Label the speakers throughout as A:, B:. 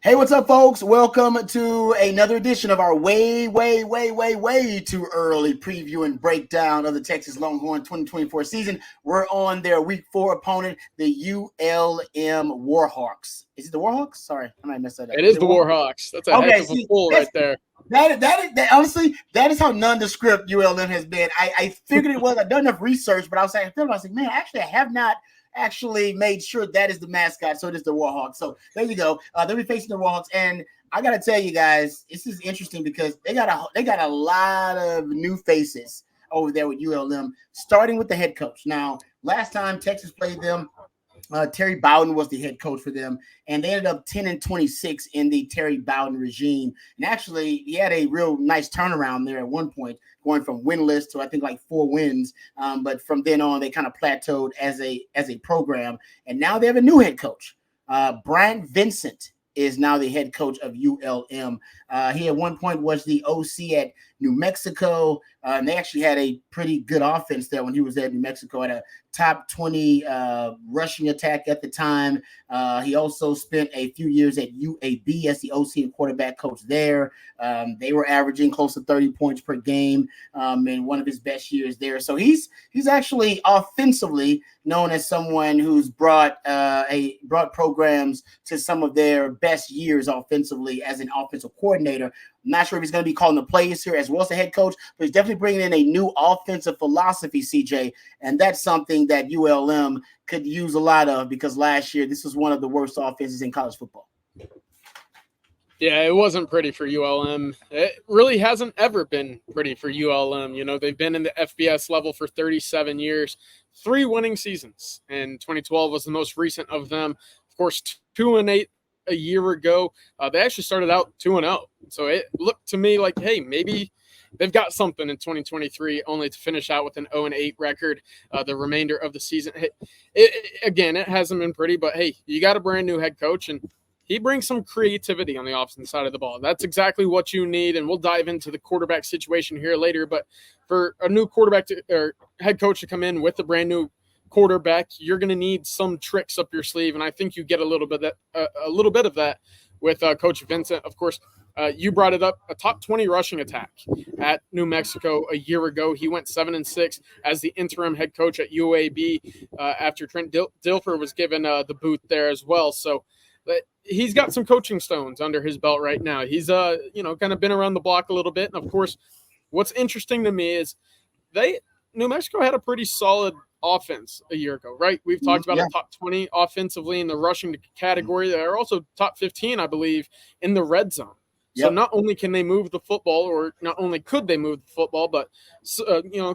A: Hey, what's up, folks? Welcome to another edition of our way too early preview and breakdown of the Texas Longhorns 2024 season. We're on their Week 4 opponent, the ULM Warhawks. Is it the Warhawks? Sorry, I might mess that up.
B: It is the Warhawks. That's a heck of a pull right there.
A: Honestly, that is how nondescript ULM has been. I figured it was. I've done enough research, but I was like, man, actually, I have not actually made sure that is the mascot, so it is the Warhawks. So there you go. They'll be facing the Warhawks, and I gotta tell you guys, this is interesting because they got a lot of new faces over there with ULM, starting with the head coach. Now, last time Texas played them, Terry Bowden was the head coach for them, and they ended up 10-26 in the Terry Bowden regime. And actually, he had a real nice turnaround there at one point, going from winless to I think like 4 wins. But from then on, they kind of plateaued as a program. And now they have a new head coach. Brian Vincent is now the head coach of ULM. He at one point was the OC at New Mexico. And they actually had a pretty good offense there when he was at New Mexico, at a top 20 rushing attack at the time. He also spent a few years at UAB as the OC and quarterback coach there. They were averaging close to 30 points per game in one of his best years there. So he's actually offensively known as someone who's brought programs to some of their best years offensively as an offensive coordinator. I'm not sure if he's going to be calling the plays here as well as the head coach, but he's definitely bringing in a new offensive philosophy, CJ, and that's something that ULM could use a lot of because last year this was one of the worst offenses in college football.
B: Yeah, it wasn't pretty for ULM. It really hasn't ever been pretty for ULM. You know, they've been in the FBS level for 37 years, 3 winning seasons, and 2012 was the most recent of them. Of course, 2-8 a year ago. They actually started out 2-0. So it looked to me like, hey, maybe they've got something in 2023, only to finish out with an 0-8 record the remainder of the season. It hasn't been pretty, but hey, you got a brand new head coach, and he brings some creativity on the offensive side of the ball. That's exactly what you need, and we'll dive into the quarterback situation here later. But for a new quarterback or head coach to come in with a brand new quarterback, you're going to need some tricks up your sleeve, and I think you get a little bit of that with Coach Vincent. Of course, you brought it up, a top 20 rushing attack at New Mexico a year ago. He went 7-6 as the interim head coach at UAB after Trent Dilfer was given the boot there as well. So he's got some coaching stones under his belt right now. He's kind of been around the block a little bit. And of course, what's interesting to me is New Mexico had a pretty solid offense a year ago, right? We've talked about a top 20 offensively in the rushing category. They're also top 15, I believe, in the red zone. So not only can they move the football, or not only could they move the football, but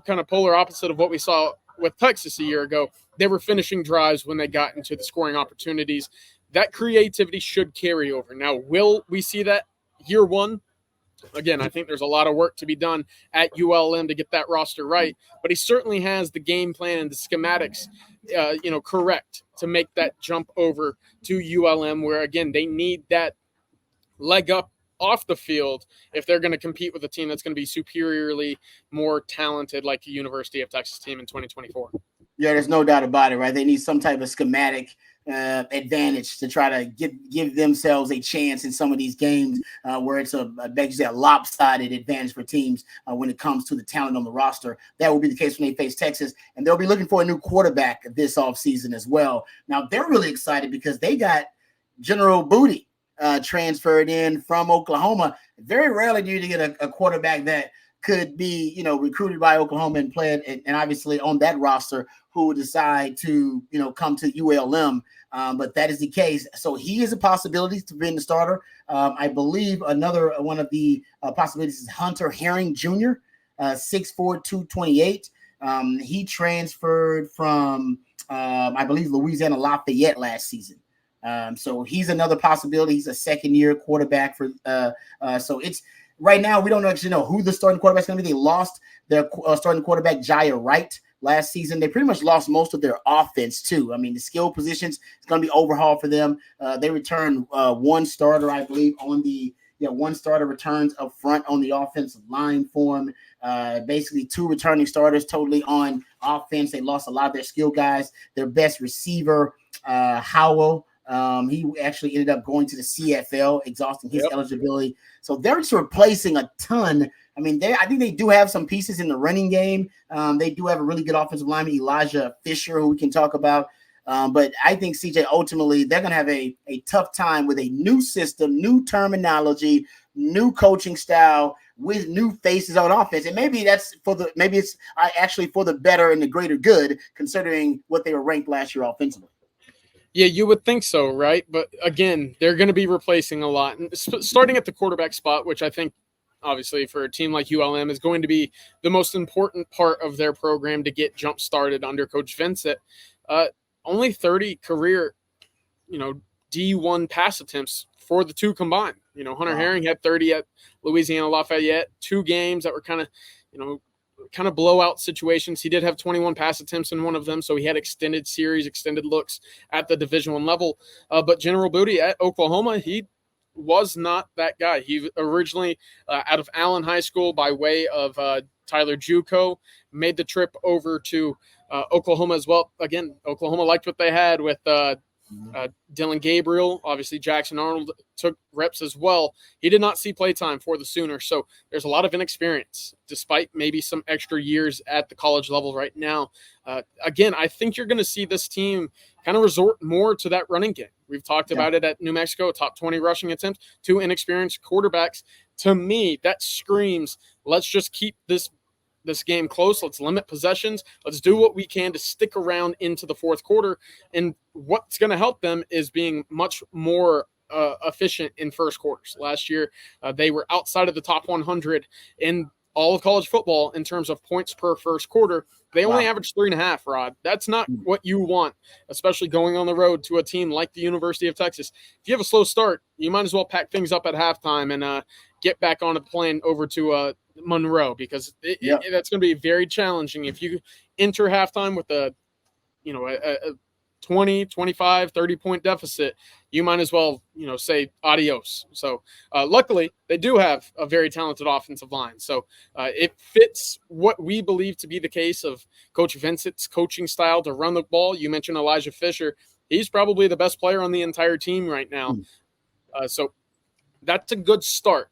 B: kind of polar opposite of what we saw with Texas a year ago. They were finishing drives when they got into the scoring opportunities. That creativity should carry over. Now, will we see that year one? Again, I think there's a lot of work to be done at ULM to get that roster right, but he certainly has the game plan and the schematics, correct to make that jump over to ULM, where, again, they need that leg up off the field if they're going to compete with a team that's going to be superiorly more talented like the University of Texas team in 2024.
A: Yeah, there's no doubt about it, right? They need some type of schematic advantage to try to give themselves a chance in some of these games where it's basically a lopsided advantage for teams when it comes to the talent on the roster. That will be the case when they face Texas, and they'll be looking for a new quarterback this offseason as well. Now, they're really excited because they got General Booty transferred in from Oklahoma. Very rarely do you get a quarterback that could be, recruited by Oklahoma and play it, and obviously on that roster who would decide to, come to ULM. But that is the case. So he is a possibility to be the starter. I believe another one of the possibilities is Hunter Herring Jr., 6'4", 228. He transferred from, I believe, Louisiana Lafayette last season. So he's another possibility. He's a second-year quarterback for. So it's right now we don't actually know who the starting quarterback is going to be. They lost their starting quarterback Jaya Wright last season. They pretty much lost most of their offense too. I mean, the skill positions is going to be overhauled for them. They returned one starter, I believe, on the one starter returns up front on the offensive line for them. Basically, 2 returning starters totally on offense. They lost a lot of their skill guys. Their best receiver, Howell. He actually ended up going to the CFL, exhausting his
B: Yep.
A: eligibility. So they're just replacing a ton. I mean, I think they do have some pieces in the running game. They do have a really good offensive lineman, Elijah Fisher, who we can talk about. But I think CJ, ultimately, they're going to have a tough time with a new system, new terminology, new coaching style with new faces on offense. And maybe it's actually for the better and the greater good, considering what they were ranked last year offensively.
B: Yeah, you would think so, right? But again, they're going to be replacing a lot, and starting at the quarterback spot, which I think, obviously, for a team like ULM is going to be the most important part of their program to get jump started under Coach Vincent. Only 30 career, D1 pass attempts for the two combined. Hunter Herring had 30 at Louisiana Lafayette, 2 games that were kind of blowout situations. He did have 21 pass attempts in one of them, so he had extended series, extended looks at the Division I level. But General Booty at Oklahoma, he was not that guy. He originally out of Allen High School by way of Tyler Juco, made the trip over to Oklahoma as well. Again, Oklahoma liked what they had with Dylan Gabriel. Obviously, Jackson Arnold took reps as well. He did not see play time for the Sooners, so there's a lot of inexperience, despite maybe some extra years at the college level right now. Again, I think you're going to see this team kind of resort more to that running game. We've talked about it at New Mexico, top 20 rushing attempts, 2 inexperienced quarterbacks. To me, that screams, let's just keep this game close. Let's limit possessions. Let's do what we can to stick around into the fourth quarter. And what's going to help them is being much more efficient in first quarters. Last year, they were outside of the top 100 in all of college football in terms of points per first quarter. They only averaged 3.5, Rod. That's not what you want, especially going on the road to a team like the University of Texas. If you have a slow start, you might as well pack things up at halftime and get back on a plane over to Monroe, because that's going to be very challenging. If you enter halftime with a 20, 25, 30-point deficit, you might as well, say adios. So luckily, they do have a very talented offensive line. So it fits what we believe to be the case of Coach Vincent's coaching style to run the ball. You mentioned Elijah Fisher. He's probably the best player on the entire team right now. So that's a good start.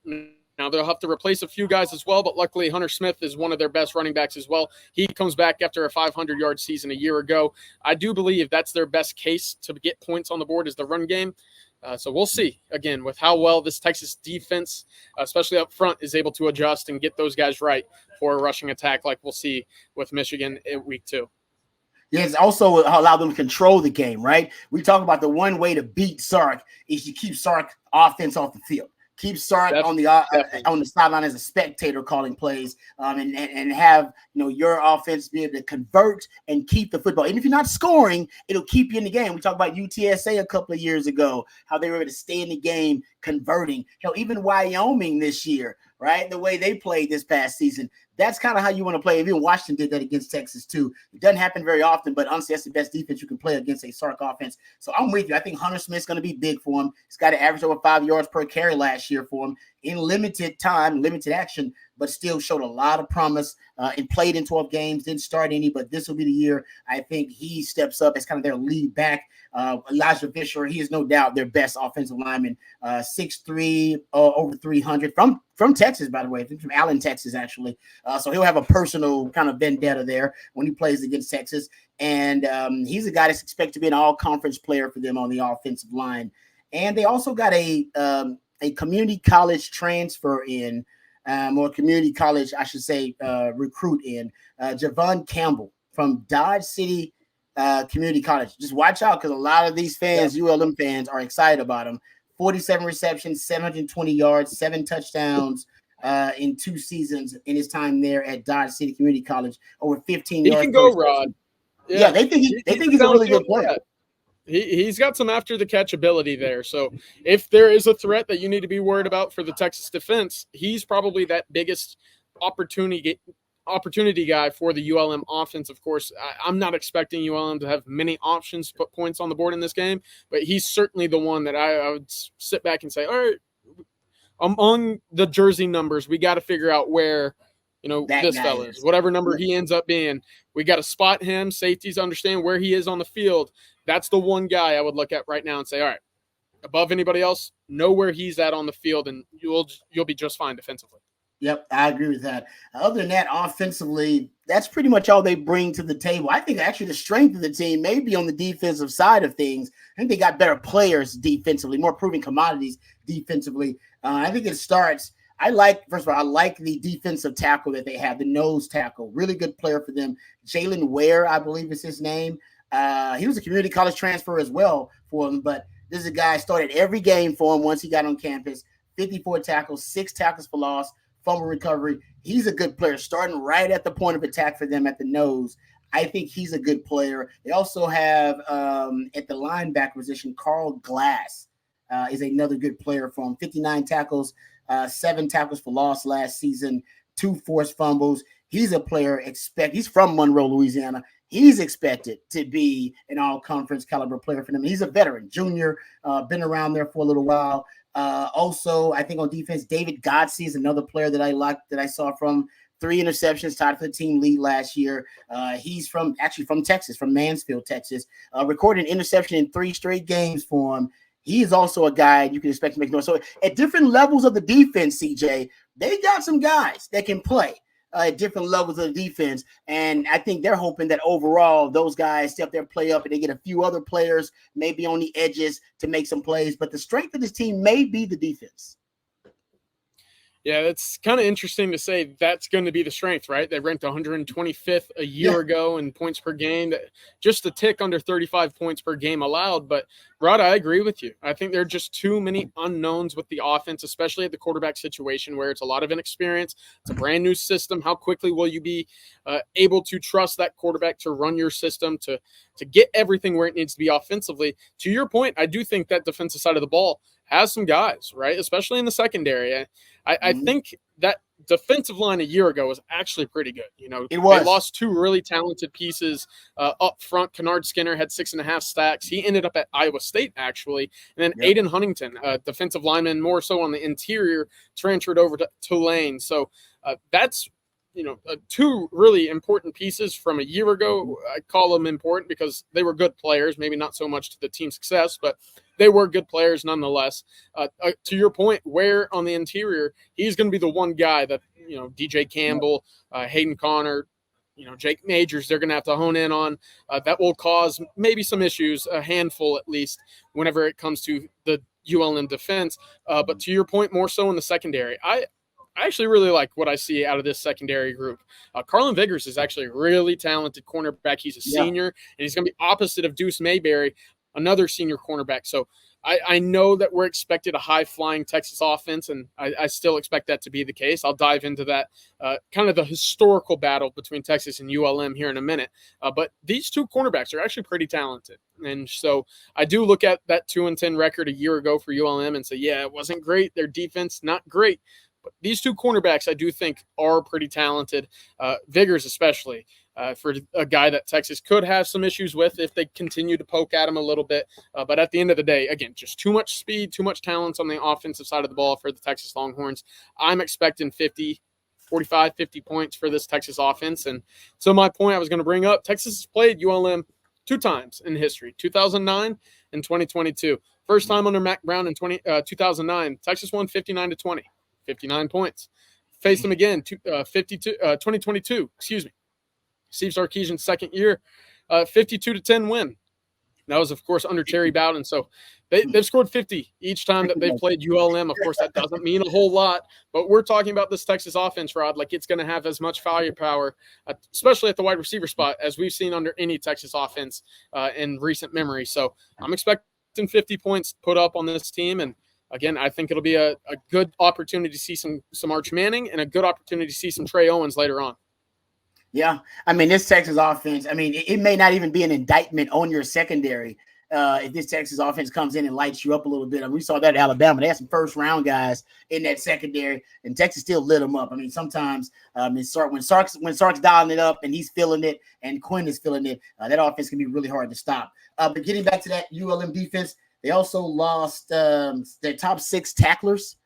B: Now, they'll have to replace a few guys as well, but luckily Hunter Smith is one of their best running backs as well. He comes back after a 500-yard season a year ago. I do believe that's their best case to get points on the board is the run game. So we'll see, again, with how well this Texas defense, especially up front, is able to adjust and get those guys right for a rushing attack like we'll see with Michigan in week 2.
A: Yes, also allow them to control the game, right? We talk about the one way to beat Sark is you keep Sark offense off the field. Keep Sark on the sideline as a spectator calling plays, and have your offense be able to convert and keep the football. Even if you're not scoring, it'll keep you in the game. We talked about UTSA a couple of years ago, how they were able to stay in the game converting. Even Wyoming this year, right? The way they played this past season. That's kind of how you want to play. Even Washington did that against Texas too. It doesn't happen very often, but honestly, that's the best defense you can play against a Sark offense. So I'm with you. I think Hunter Smith's going to be big for him. He's got to average over 5 yards per carry last year for him in limited time, limited action, but still showed a lot of promise and played in 12 games, didn't start any, but this will be the year I think he steps up as kind of their lead back. Elijah Fisher, he is no doubt their best offensive lineman, 6'3", over 300 from Texas, by the way, from Allen, Texas, actually. So he'll have a personal kind of vendetta there when he plays against Texas. And he's a guy that's expected to be an all-conference player for them on the offensive line. And they also got a community college transfer in, or community college, I should say, recruit in, Javon Campbell from Dodge City Community College. Just watch out, because a lot of these fans, ULM fans, are excited about him. 47 receptions, 720 yards, 7 touchdowns in 2 seasons in his time there at Dodge City Community College. Over 15 yards.
B: He can go, Rod.
A: Yeah, they think he's a really good player.
B: He's got some after the catch ability there. So if there is a threat that you need to be worried about for the Texas defense, he's probably that biggest opportunity guy for the ULM offense. Of course, I'm not expecting ULM to have many options to put points on the board in this game, but he's certainly the one that I would sit back and say, all right, among the jersey numbers, we got to figure out where this fella is. Whatever number he ends up being, we got to spot him. Safeties understand where he is on the field. That's the one guy I would look at right now and say, all right, above anybody else, know where he's at on the field, and you'll be just fine defensively.
A: Yep, I agree with that. Other than that, offensively, that's pretty much all they bring to the table. I think actually the strength of the team may be on the defensive side of things. I think they got better players defensively, more proven commodities defensively. I think it starts. First of all, I like the defensive tackle that they have, the nose tackle. Really good player for them. Jalen Ware, I believe is his name. He was a community college transfer as well for them, but this is a guy started every game for him once he got on campus. 54 tackles, 6 tackles for loss, fumble recovery. He's a good player, starting right at the point of attack for them at the nose. I think he's a good player. They also have at the linebacker position, Carl Glass is another good player for him. 59 tackles, 7 tackles for loss last season, 2 forced fumbles. He's a player he's from Monroe, Louisiana. He's expected to be an all-conference caliber player for them. He's a veteran, junior, been around there for a little while. Also, I think on defense, David Godsey is another player that I liked that I saw from 3 interceptions, tied for the team lead last year. He's from Texas, from Mansfield, Texas. Recorded an interception in 3 straight games for him. He is also a guy you can expect to make noise. So at different levels of the defense, CJ, they got some guys that can play at different levels of the defense. And I think they're hoping that overall those guys step their play up and they get a few other players maybe on the edges to make some plays. But the strength of this team may be the defense.
B: Yeah, it's kind of interesting to say that's going to be the strength, right? They ranked 125th a year ago in points per game, just a tick under 35 points per game allowed. But, Rod, I agree with you. I think there are just too many unknowns with the offense, especially at the quarterback situation where it's a lot of inexperience. It's a brand new system. How quickly will you be able to trust that quarterback to run your system, to get everything where it needs to be offensively? To your point, I do think that defensive side of the ball has some guys, right? Especially in the secondary. I think that defensive line a year ago was actually pretty good. You know,
A: it was.
B: They lost 2 really talented pieces up front. Kennard Skinner had 6.5 sacks. He ended up at Iowa State, actually. And then Aiden Huntington, defensive lineman, more so on the interior, transferred over to Tulane. So that's, 2 really important pieces from a year ago. I call them important because they were good players, maybe not so much to the team's success, but they were good players nonetheless. To your point, where on the interior, he's going to be the one guy that, DJ Campbell, Hayden Connor, Jake Majors, they're going to have to hone in on. That will cause maybe some issues, a handful at least, whenever it comes to the ULM defense. But to your point, more so in the secondary, I actually really like what I see out of this secondary group. Carlin Vigors is actually a really talented cornerback. He's a senior, and he's going to be opposite of Deuce Mayberry, another senior cornerback. So I know that we're expected a high-flying Texas offense, and I still expect that to be the case. I'll dive into that, kind of the historical battle between Texas and ULM here in a minute. But these 2 cornerbacks are actually pretty talented. And so I do look at that 2-10 record a year ago for ULM and say, yeah, it wasn't great. Their defense, not great. But these 2 cornerbacks I do think are pretty talented, Vigors especially. For a guy that Texas could have some issues with if they continue to poke at him a little bit. But at the end of the day, again, just too much speed, too much talent on the offensive side of the ball for the Texas Longhorns. I'm expecting 45, 50 points for this Texas offense. And so my point I was going to bring up, Texas has played ULM 2 times in history, 2009 and 2022. First time under Mack Brown in 2009, Texas won 59-20, 59 points. Faced them again, 2022, excuse me. Steve Sarkisian's second year, 52-10 win. That was, of course, under Terry Bowden. So they've scored 50 each time that they've played ULM. Of course, that doesn't mean a whole lot, but we're talking about this Texas offense, Rod, like it's going to have as much firepower, especially at the wide receiver spot, as we've seen under any Texas offense in recent memory. So I'm expecting 50 points put up on this team. And again, I think it'll be a good opportunity to see some Arch Manning and a good opportunity to see some Trey Owens later on.
A: Yeah, I mean, this Texas offense, I mean, it may not even be an indictment on your secondary if this Texas offense comes in and lights you up a little bit. I mean, we saw that at Alabama. They had some first-round guys in that secondary, and Texas still lit them up. I mean, sometimes when Sark's dialing it up and he's feeling it and Quinn is feeling it, that offense can be really hard to stop. But getting back to that ULM defense, they also lost their top 6 tacklers.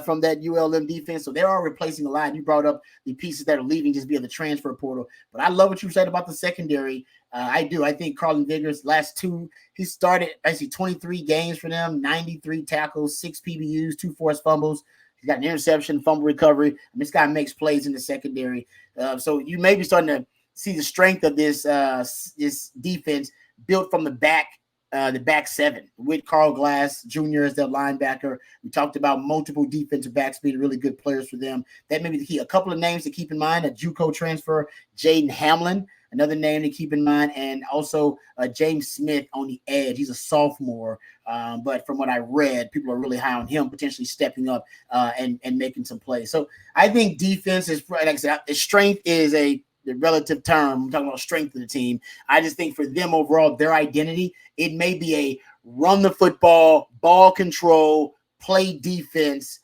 A: from that ULM defense. So they are replacing a lot. You brought up the pieces that are leaving just via the transfer portal. But I love what you said about the secondary. I do. I think Carlton Vigors last two, he started actually 23 games for them, 93 tackles, 6 PBUs, 2 forced fumbles. He's got an interception, fumble recovery. And this guy makes plays in the secondary. So you may be starting to see the strength of this defense built from the back seven with Carl Glass Jr. as their linebacker. We talked about multiple defensive backs being really good players for them. That may be the key. A couple of names to keep in mind: a JUCO transfer, Jaden Hamlin, another name to keep in mind, and also James Smith on the edge. He's a sophomore, but from what I read, people are really high on him potentially stepping up and making some plays. So I think defense is, like I said, strength is the relative term. I'm talking about strength of the team. I just think for them overall, their identity, it may be a run the football, ball control, play defense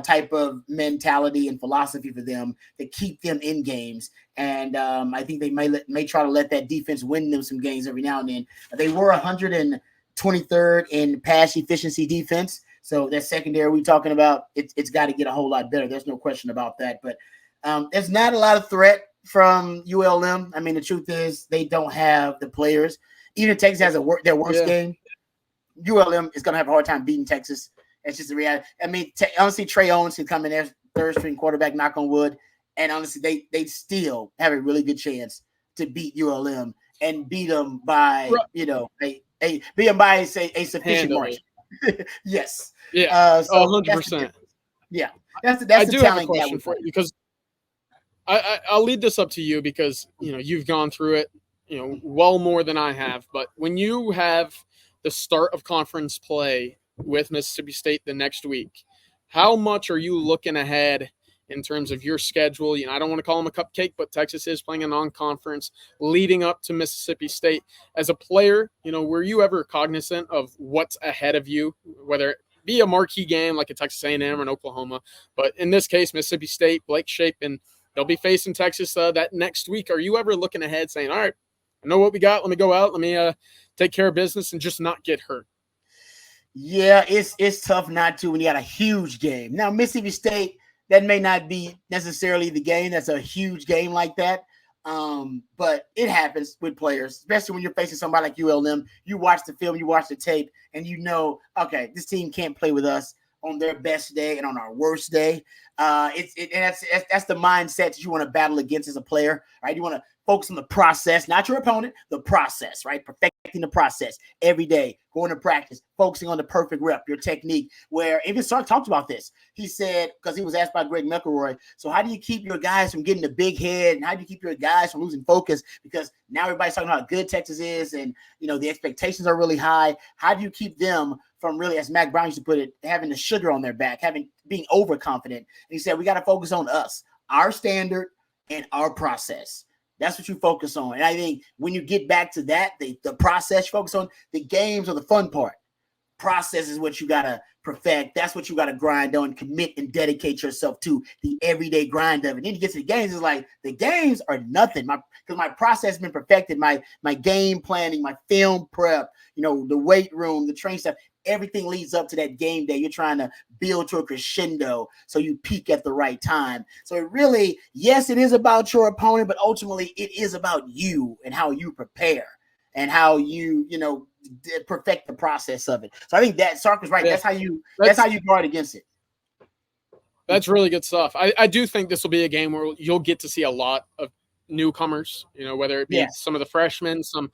A: type of mentality and philosophy for them to keep them in games. And I think they may try to let that defense win them some games every now and then. They were 123rd in pass efficiency defense. So that secondary we're talking about, it's got to get a whole lot better. There's no question about that. But there's not a lot of threat from ULM. I mean, the truth is they don't have the players. Even if Texas has their worst game, ULM is going to have a hard time beating Texas. That's just the reality. I mean, honestly, Trey Owens can come in there, third-string quarterback, knock on wood, and honestly, they still have a really good chance to beat ULM and beat them by, beat them by a sufficient margin. Yes.
B: Yeah. 100%.
A: Yeah. That's the talent
B: have a question for you because I'll lead this up to you because, you've gone through it, well more than I have. But when you have the start of conference play with Mississippi State the next week, how much are you looking ahead in terms of your schedule? I don't want to call them a cupcake, but Texas is playing a non-conference leading up to Mississippi State. As a player, were you ever cognizant of what's ahead of you, whether it be a marquee game like a Texas A&M or an Oklahoma? But in this case, Mississippi State, Blake Shapen, they'll be facing Texas that next week. Are you ever looking ahead saying, all right, I know what we got. Let me go out. Let me take care of business and just not get hurt?
A: Yeah, it's tough not to when you got a huge game. Now, Mississippi State, that may not be necessarily the game that's a huge game like that. But it happens with players, especially when you're facing somebody like ULM. You watch the film, you watch the tape, and okay, this team can't play with us on their best day and on our worst day. That's the mindset that you want to battle against as a player, right? You want to focus on the process, not your opponent, the process, right? Perfecting the process every day, going to practice, focusing on the perfect rep, your technique. Where even Sark talked about this. He said, because he was asked by Greg McElroy, so how do you keep your guys from getting the big head, and how do you keep your guys from losing focus? Because now everybody's talking about how good Texas is, and the expectations are really high. How do you keep them from really, as Mac Brown used to put it, having the sugar on their back, being overconfident? And he said, we got to focus on us, our standard, and our process. That's what you focus on. And I think when you get back to that, the process you focus on, the games are the fun part. Process is what you got to perfect. That's what you got to grind on, commit and dedicate yourself to, the everyday grind of it. Then you get to the games, it's like the games are nothing. Because my process has been perfected, my game planning, my film prep, the weight room, the training stuff, everything leads up to that game day. You're trying to build to a crescendo so you peak at the right time. So it really, yes, it is about your opponent, but ultimately it is about you and how you prepare and how you, perfect the process of it. So I think that Sark was right. Yeah. That's how you guard against it.
B: That's really good stuff. I do think this will be a game where you'll get to see a lot of newcomers, whether it be some of the freshmen, some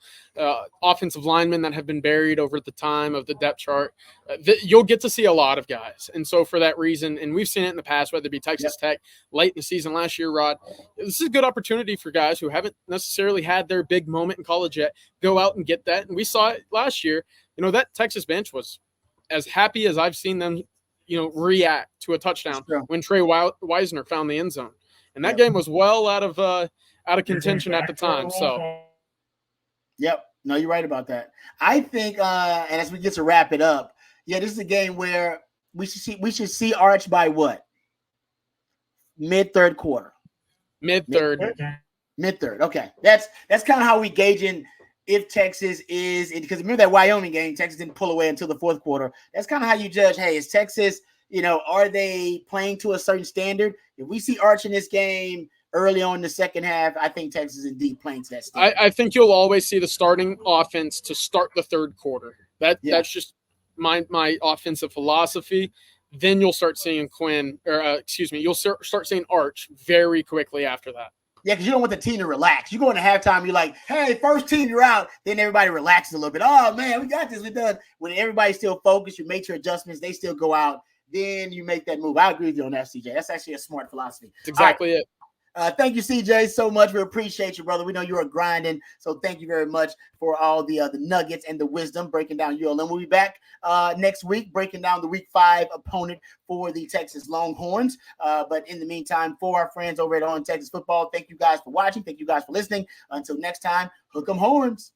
B: offensive linemen that have been buried over the time of the depth chart. You'll get to see a lot of guys. And so for that reason, and we've seen it in the past, whether it be Texas Tech late in the season last year, Rod, this is a good opportunity for guys who haven't necessarily had their big moment in college yet, go out and get that. And we saw it last year. That Texas bench was as happy as I've seen them, react to a touchdown when Trey Wisner found the end zone. And that game was well out of contention at the time. So,
A: yep. No, you're right about that. I think, and as we get to wrap it up, this is a game where we should see Arch by what? Mid-third quarter.
B: Mid-third.
A: Okay. That's kind of how we gauging if Texas is, because remember that Wyoming game, Texas didn't pull away until the fourth quarter. That's kind of how you judge, hey, is Texas, are they playing to a certain standard? If we see Arch in this game early on in the second half, I think Texas is indeed playing to that standard.
B: I think you'll always see the starting offense to start the third quarter. That's just my offensive philosophy. Then you'll start seeing you'll start seeing Arch very quickly after that.
A: Yeah, because you don't want the team to relax. You go into halftime, you're like, hey, first team, you're out. Then everybody relaxes a little bit. Oh, man, we got this. We're done. When everybody's still focused, you make your adjustments. They still go out. Then you make that move. I agree with you on that, CJ. That's actually a smart philosophy.
B: That's exactly it.
A: Thank you, CJ, so much. We appreciate you, brother. We know you are grinding, so thank you very much for all the nuggets and the wisdom breaking down ULM. We'll be back next week breaking down the Week 5 opponent for the Texas Longhorns. But in the meantime, for our friends over at On Texas Football, thank you guys for watching. Thank you guys for listening. Until next time, hook 'em horns.